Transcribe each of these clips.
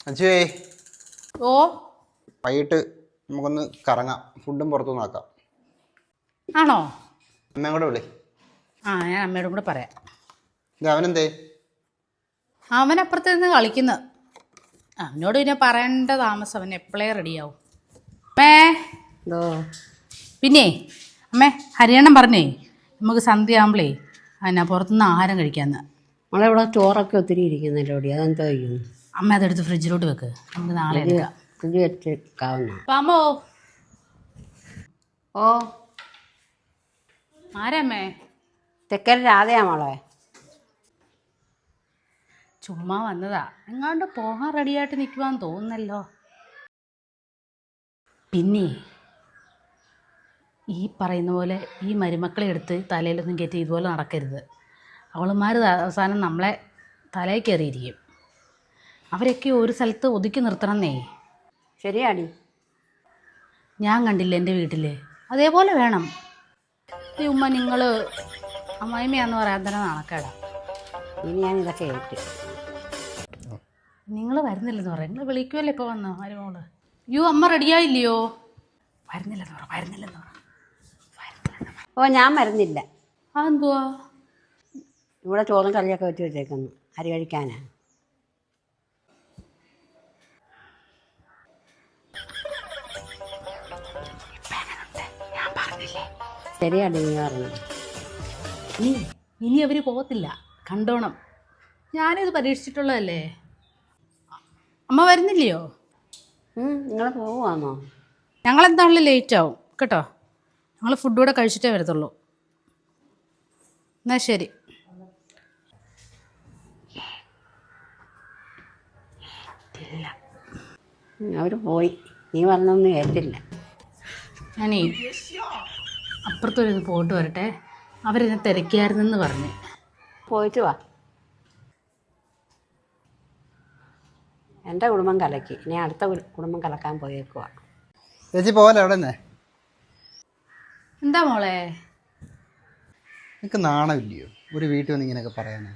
അച്ചുവേ ഓ വൈകിട്ട് നമുക്കൊന്ന് കറങ്ങാം, ഫുഡും പുറത്തു നോക്കാം. ആണോ? അമ്മയും കൂടെ വിളി. ഞാൻ അമ്മയോടും കൂടെ പറയാം. അവനെന്തേ? അവനപ്പുറത്ത് നിന്ന് കളിക്കുന്നു. അവനോട് പിന്നെ പറയേണ്ട താമസം, അവൻ എപ്പോഴേ റെഡിയാവും. പിന്നെ അമ്മേ, ഹരിയണ്ണം പറഞ്ഞേ നമുക്ക് സന്ധ്യ ആകുമ്പളേ എന്നാ പുറത്തുനിന്ന് ആഹാരം കഴിക്കാന്ന്. നമ്മളിവിടെ ചോറൊക്കെ ഒത്തിരി ഇരിക്കുന്നല്ലോ, അതെന്തോ ചെയ്യും? അമ്മ അതെടുത്ത് ഫ്രിഡ്ജിലോട്ട് വെക്ക്, നമുക്ക് നാളെ എടുക്കാം. ഫ്രിഡ്ജ് വെച്ചേക്കാവുന്ന. പാമോ? ഓ ആരമ്മേ? തെക്കൻ രാധയാ മോളെ. ചുമ്മാ വന്നതാ, എങ്ങാണ്ട് പോകാൻ റെഡിയായിട്ട് നിൽക്കുവാന്ന് തോന്നുന്നല്ലോ. പിന്നെ ഈ പറയുന്ന പോലെ ഈ മരുമക്കളെ എടുത്ത് തലയിലൊന്നും കയറ്റി ഇതുപോലെ നടക്കരുത്. അവളുമാർ അവസാനം നമ്മളെ തലയിൽ കയറിയിരിക്കും. അവരൊക്കെ ഒരു സ്ഥലത്ത് ഒതുക്കി നിർത്തണമെന്നേ. ശരിയാടി, ഞാൻ കണ്ടില്ല എൻ്റെ വീട്ടിൽ, അതേപോലെ വേണം. ഈ ഉമ്മ നിങ്ങൾ അമ്മായിമ്മയാന്ന് പറയാൻ തന്നെ നാണക്കേടാ. ഇനി ഞാൻ ഇതൊക്കെ ഏറ്റ്. നിങ്ങൾ വരുന്നില്ലെന്ന് പറയാം. നിങ്ങൾ വിളിക്കുമല്ലോ ഇപ്പോൾ വന്നോ മരുമോള്. അമ്മ റെഡിയായില്ലയോ? വരുന്നില്ലെന്ന് പറ, വരുന്നില്ലെന്ന് പറ. ഓ ഞാൻ മരുന്നില്ല. അതെന്തുവാ? ഇവിടെ ചോറും കറിയൊക്കെ വെച്ച് വെച്ചേക്കുന്നു, അരി കഴിക്കാനാ. ശരിയാടി നീ പറഞ്ഞത്. ഇനി അവർ പോകത്തില്ല, കണ്ടോണം. ഞാനിത് പരീക്ഷിച്ചിട്ടുള്ളതല്ലേ. അമ്മ വരുന്നില്ലയോ? നിങ്ങൾ പോവുകയാണോ? ഞങ്ങളെന്താണല്ലോ ലേറ്റ് ആവും കേട്ടോ. ഞങ്ങൾ ഫുഡ് കൂടെ കഴിച്ചിട്ടേ വരത്തുള്ളൂ. എന്നാൽ ശരി. അവർ പോയി, നീ പറഞ്ഞൊന്നും ഏറ്റില്ല. ഞാനേ അപ്പുറത്തൊരു പോയിട്ട് വരട്ടെ, അവരെന്നെ തിരക്കിയായിരുന്നെന്ന് പറഞ്ഞ്. പോയിട്ട് വാ. എൻ്റെ കുടുംബം കലക്കി, ഇനി അടുത്ത കുടുംബം കലക്കാൻ പോയേക്കുവാ. ചേച്ചി പോലെ അവിടെ തന്നെ. എന്താ മോളെ? എനിക്ക് നാണമില്ലയോ ഒരു വീട്ടിൽ വന്ന് ഇങ്ങനെയൊക്കെ പറയാനാ?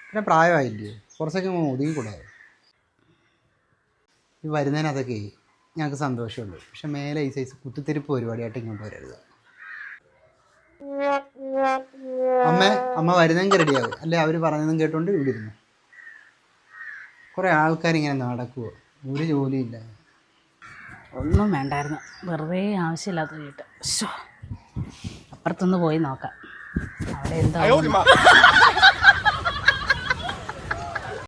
പിന്നെ പ്രായമായില്ലയോ? കുറച്ചൊക്കെ ഒതുങ്ങിക്കൂടായോ? ഈ വരുന്നതിനകത്തൊക്കെ ഞങ്ങൾക്ക് സന്തോഷമുള്ളൂ. പക്ഷെ മേലെ ഈ സൈസ് കുത്തിത്തിരിപ്പ് പരിപാടിയായിട്ട് ഇങ്ങോട്ട് വരരുത്. അമ്മ വരുന്നെങ്കിൽ റെഡിയാവും, അല്ലെ അവർ പറഞ്ഞതും കേട്ടോണ്ട് ഇവിടെ ഇരുന്നു. കുറേ ആൾക്കാരിങ്ങനെ നടക്കുമോ, ഒരു ജോലിയില്ല. ഒന്നും വേണ്ടായിരുന്നു, വെറുതെ ആവശ്യമില്ലാത്ത കേട്ട്. അപ്പുറത്തൊന്ന് പോയി നോക്കാം അവിടെ എന്താ.